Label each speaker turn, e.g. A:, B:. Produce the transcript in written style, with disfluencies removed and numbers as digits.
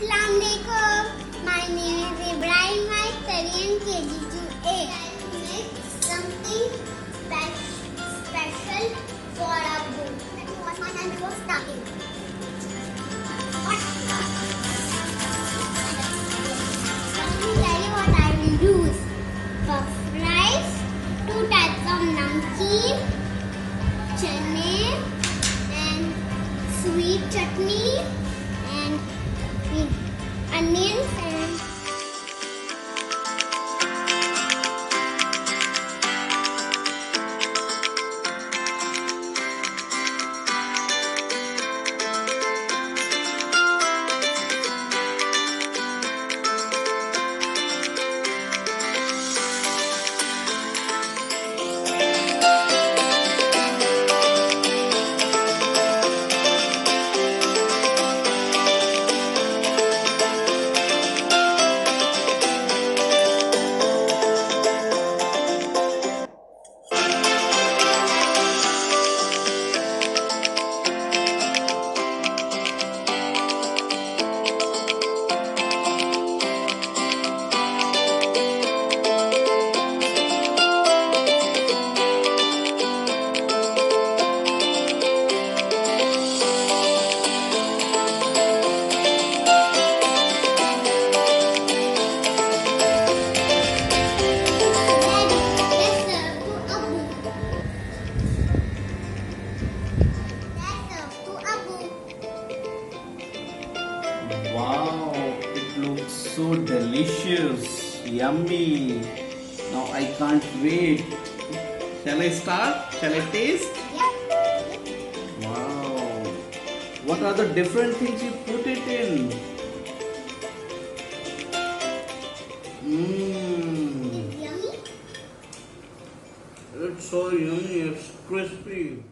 A: Assalamualaikum. My name is Ibrahim. I study in KG2A. I'll make something special for Abu. Let me wash my hands before starting. Let me tell you what I will use. Puffed rice, 2 types of namkeen, chane, and sweet chutney, and onions and
B: Wow, it looks so delicious, yummy. Now I can't wait. Shall I start? Shall I taste?
A: yeah.
B: Wow. What are the different things you put it in?
A: Yummy.
B: It's so yummy, it's crispy.